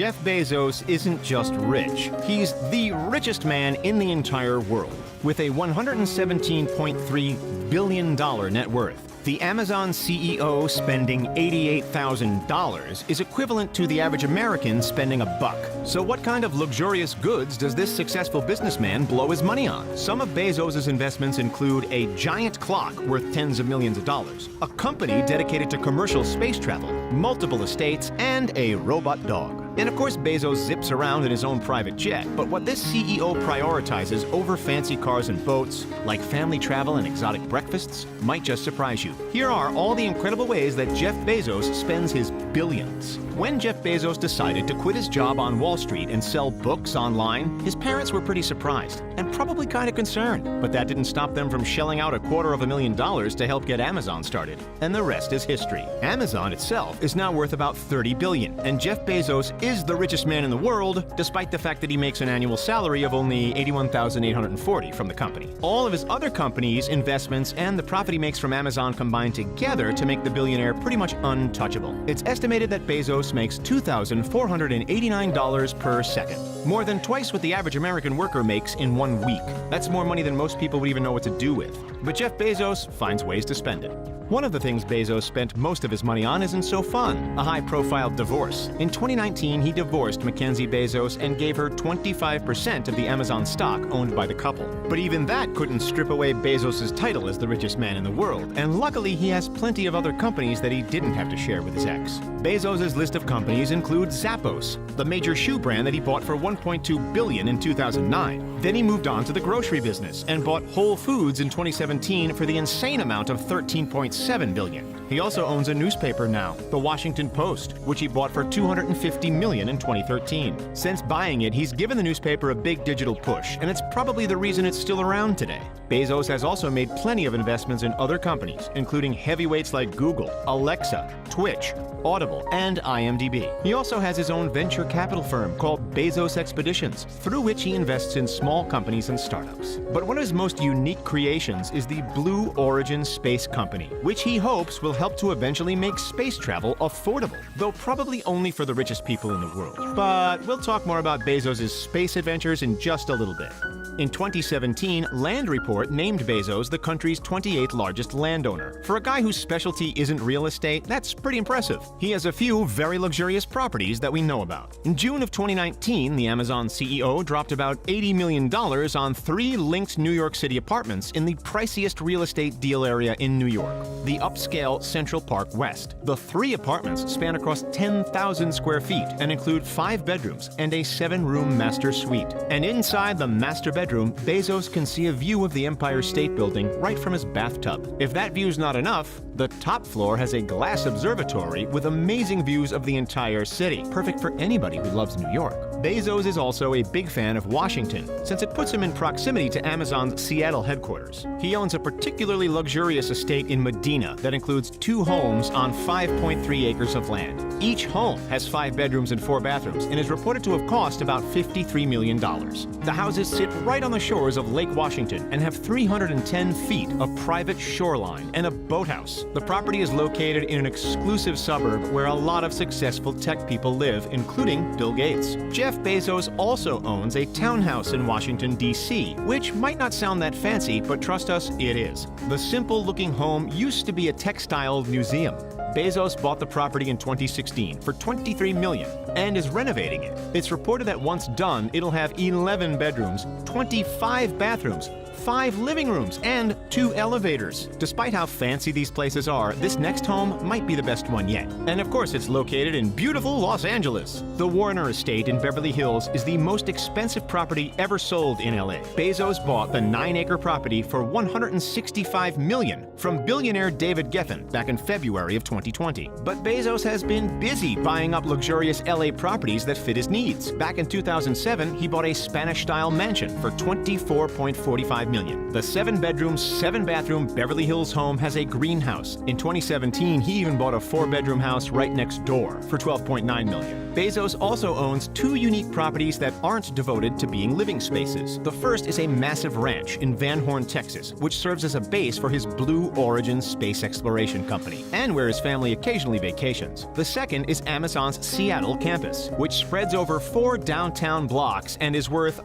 Jeff Bezos isn't just rich. He's the richest man in the entire world, with a $117.3 billion net worth. The Amazon CEO spending $88,000 is equivalent to the average American spending $1. So what kind of luxurious goods does this successful businessman blow his money on? Some of Bezos' investments include a giant clock worth tens of millions of dollars, a company dedicated to commercial space travel, multiple estates, and a robot dog. And of course, Bezos zips around in his own private jet, but what this CEO prioritizes over fancy cars and boats, like family travel and exotic breakfasts, might just surprise you. Here are all the incredible ways that Jeff Bezos spends his billions. When Jeff Bezos decided to quit his job on Wall Street and sell books online, his parents were pretty surprised and probably kind of concerned. But that didn't stop them from shelling out $250,000 to help get Amazon started. And the rest is history. Amazon itself is now worth about $30 billion, and Jeff Bezos is the richest man in the world, despite the fact that he makes an annual salary of only $81,840 from the company. All of his other companies, investments, and the profit he makes from Amazon combine together to make the billionaire pretty much untouchable. It's estimated that Bezos makes $2,489 per second, more than twice what the average American worker makes in 1 week. That's more money than most people would even know what to do with. But Jeff Bezos finds ways to spend it. One of the things Bezos spent most of his money on isn't so fun: a high-profile divorce. In 2019, he divorced Mackenzie Bezos and gave her 25% of the Amazon stock owned by the couple. But even that couldn't strip away Bezos' title as the richest man in the world, and luckily he has plenty of other companies that he didn't have to share with his ex. Bezos' list of companies includes Zappos, the major shoe brand that he bought for $1.2 billion in 2009. Then he moved on to the grocery business and bought Whole Foods in 2017 for the insane amount of $13.7 billion. He also owns a newspaper now, The Washington Post, which he bought for $250 million in 2013. Since buying it, he's given the newspaper a big digital push, and it's probably the reason it's still around today. Bezos has also made plenty of investments in other companies, including heavyweights like Google, Alexa, Twitch, Audible, and IMDb. He also has his own venture capital firm called Bezos Expeditions, through which he invests in small companies and startups. But one of his most unique creations is the Blue Origin Space Company, which he hopes will help to eventually make space travel affordable, though probably only for the richest people in the world. But we'll talk more about Bezos' space adventures in just a little bit. In 2017, Land Report named Bezos the country's 28th largest landowner. For a guy whose specialty isn't real estate, that's pretty impressive. He has a few very luxurious properties that we know about. In June of 2019, the Amazon CEO dropped about $80 million on 3 linked New York City apartments in the priciest real estate deal area in New York, the upscale Central Park West. The 3 apartments span across 10,000 square feet and include 5 bedrooms and a 7-room master suite. And inside the master bedroom, Bezos can see a view of the Empire State Building right from his bathtub. If that view's not enough, the top floor has a glass observatory with amazing views of the entire city, perfect for anybody who loves New York. Bezos is also a big fan of Washington, since it puts him in proximity to Amazon's Seattle headquarters. He owns a particularly luxurious estate in Medina that includes 2 homes on 5.3 acres of land. Each home has 5 bedrooms and 4 bathrooms and is reported to have cost about $53 million. The houses sit right on the shores of Lake Washington and have 310 feet of private shoreline and a boathouse. The property is located in an exclusive suburb where a lot of successful tech people live, including Bill Gates. Jeff Bezos also owns a townhouse in Washington, D.C., which might not sound that fancy, but trust us, it is. The simple-looking home used to be a textile museum. Bezos bought the property in 2016 for $23 million and is renovating it. It's reported that once done, it'll have 11 bedrooms, 25 bathrooms, 5 living rooms, and 2 elevators. Despite how fancy these places are, this next home might be the best one yet. And of course, it's located in beautiful Los Angeles. The Warner Estate in Beverly Hills is the most expensive property ever sold in LA. Bezos bought the 9-acre property for $165 million from billionaire David Geffen back in February of 2020. But Bezos has been busy buying up luxurious LA properties that fit his needs. Back in 2007, he bought a Spanish-style mansion for $24.45 million. The 7-bedroom, 7-bathroom Beverly Hills home has a greenhouse. In 2017, he even bought a 4-bedroom house right next door for $12.9 million. Bezos also owns 2 unique properties that aren't devoted to being living spaces. The first is a massive ranch in Van Horn, Texas, which serves as a base for his Blue Origin space exploration company, and where his family occasionally vacations. The second is Amazon's Seattle campus, which spreads over 4 downtown blocks and is worth,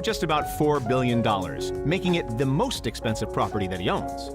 just about $4 billion, making it the most expensive property that he owns.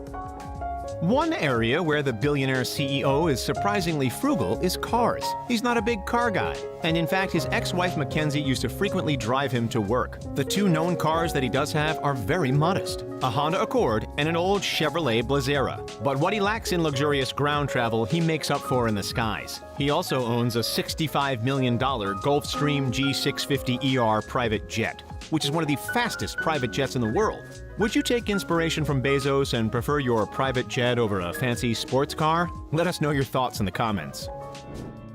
One area where the billionaire CEO is surprisingly frugal is cars. He's not a big car guy, and in fact, his ex-wife Mackenzie used to frequently drive him to work. The 2 known cars that he does have are very modest: a Honda Accord and an old Chevrolet Blazera. But what he lacks in luxurious ground travel, he makes up for in the skies. He also owns a $65 million Gulfstream G650ER private jet, which is one of the fastest private jets in the world. Would you take inspiration from Bezos and prefer your private jet over a fancy sports car? Let us know your thoughts in the comments.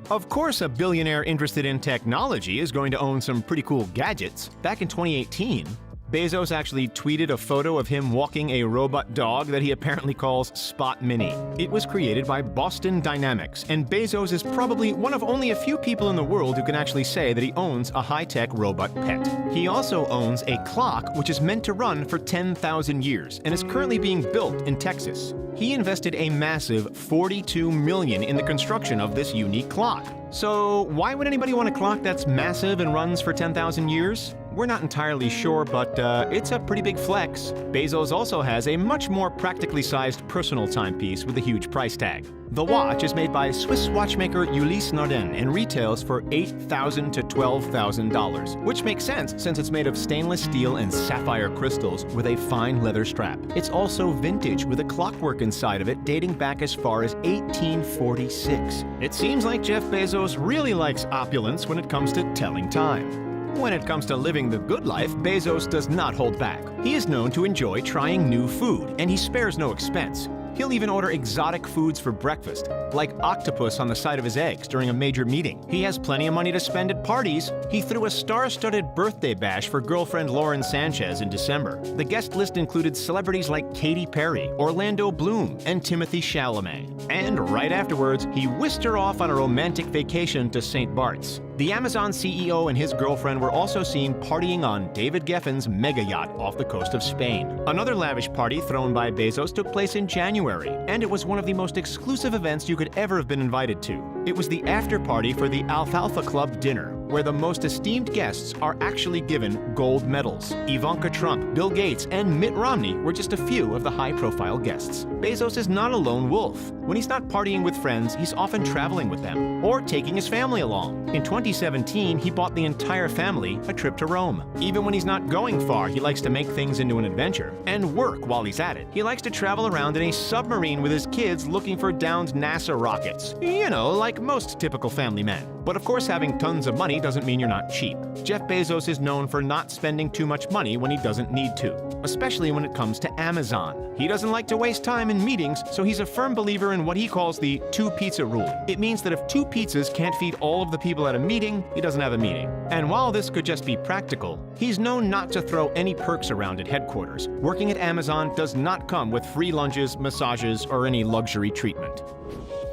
Of course, a billionaire interested in technology is going to own some pretty cool gadgets. Back in 2018, Bezos actually tweeted a photo of him walking a robot dog that he apparently calls Spot Mini. It was created by Boston Dynamics, and Bezos is probably one of only a few people in the world who can actually say that he owns a high-tech robot pet. He also owns a clock which is meant to run for 10,000 years and is currently being built in Texas. He invested a massive $42 million in the construction of this unique clock. So why would anybody want a clock that's massive and runs for 10,000 years? We're not entirely sure, but it's a pretty big flex. Bezos also has a much more practically sized personal timepiece with a huge price tag. The watch is made by Swiss watchmaker Ulysse Nardin and retails for $8,000 to $12,000, which makes sense since it's made of stainless steel and sapphire crystals with a fine leather strap. It's also vintage with a clockwork inside of it dating back as far as 1846. It seems like Jeff Bezos really likes opulence when it comes to telling time. When it comes to living the good life, Bezos does not hold back. He is known to enjoy trying new food, and he spares no expense. He'll even order exotic foods for breakfast, like octopus on the side of his eggs during a major meeting. He has plenty of money to spend at parties. He threw a star-studded birthday bash for girlfriend Lauren Sanchez in December. The guest list included celebrities like Katy Perry, Orlando Bloom, and Timothée Chalamet. And right afterwards, he whisked her off on a romantic vacation to St. Bart's. The Amazon CEO and his girlfriend were also seen partying on David Geffen's mega yacht off the coast of Spain. Another lavish party thrown by Bezos took place in January, and it was one of the most exclusive events you could ever have been invited to. It was the after party for the Alfalfa Club dinner, where the most esteemed guests are actually given gold medals. Ivanka Trump, Bill Gates, and Mitt Romney were just a few of the high-profile guests. Bezos is not a lone wolf. When he's not partying with friends, he's often traveling with them, or taking his family along. In 2017, he bought the entire family a trip to Rome. Even when he's not going far, he likes to make things into an adventure, and work while he's at it. He likes to travel around in a submarine with his kids looking for downed NASA rockets. You know, like most typical family men. But of course, having tons of money doesn't mean you're not cheap. Jeff Bezos is known for not spending too much money when he doesn't need to, especially when it comes to Amazon. He doesn't like to waste time in meetings, so he's a firm believer in what he calls the 2-pizza rule. It means that if 2 pizzas can't feed all of the people at a meeting, he doesn't have a meeting. And while this could just be practical, he's known not to throw any perks around at headquarters. Working at Amazon does not come with free lunches, massages, or any luxury treatment.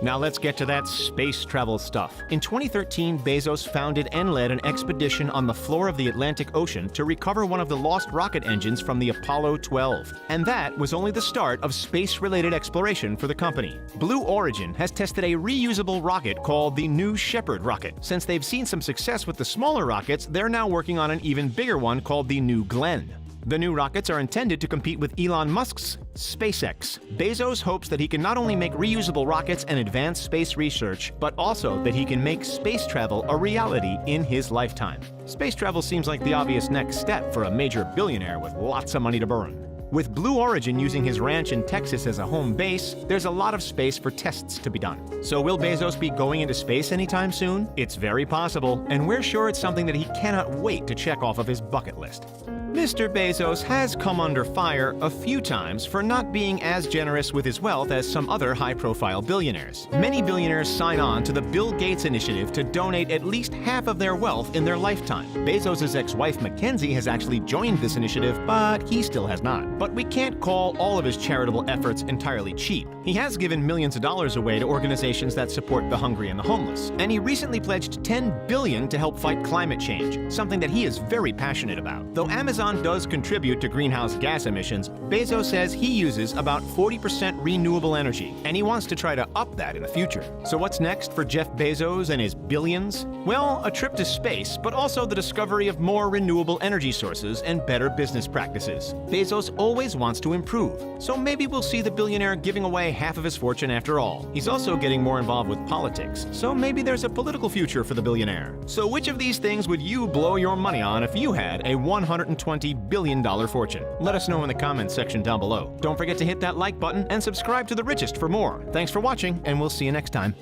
Now let's get to that space travel stuff. In 2013, Bezos founded and led an expedition on the floor of the Atlantic Ocean to recover one of the lost rocket engines from the Apollo 12. And that was only the start of space-related exploration for the company. Blue Origin has tested a reusable rocket called the New Shepard rocket. Since they've seen some success with the smaller rockets, they're now working on an even bigger one called the New Glenn. The new rockets are intended to compete with Elon Musk's SpaceX. Bezos hopes that he can not only make reusable rockets and advance space research, but also that he can make space travel a reality in his lifetime. Space travel seems like the obvious next step for a major billionaire with lots of money to burn. With Blue Origin using his ranch in Texas as a home base, there's a lot of space for tests to be done. So will Bezos be going into space anytime soon? It's very possible, and we're sure it's something that he cannot wait to check off of his bucket list. Mr. Bezos has come under fire a few times for not being as generous with his wealth as some other high-profile billionaires. Many billionaires sign on to the Bill Gates initiative to donate at least half of their wealth in their lifetime. Bezos' ex-wife Mackenzie has actually joined this initiative, but he still has not. But we can't call all of his charitable efforts entirely cheap. He has given millions of dollars away to organizations that support the hungry and the homeless. And he recently pledged $10 billion to help fight climate change, something that he is very passionate about. Though Amazon does contribute to greenhouse gas emissions, Bezos says he uses about 40% renewable energy, and he wants to try to up that in the future. So what's next for Jeff Bezos and his billions? Well, a trip to space, but also the discovery of more renewable energy sources and better business practices. Bezos always wants to improve, so maybe we'll see the billionaire giving away half of his fortune after all. He's also getting more involved with politics, so maybe there's a political future for the billionaire. So which of these things would you blow your money on if you had a $120 billion fortune? Let us know in the comments section down below. Don't forget to hit that like button and subscribe to The Richest for more. Thanks for watching, and we'll see you next time.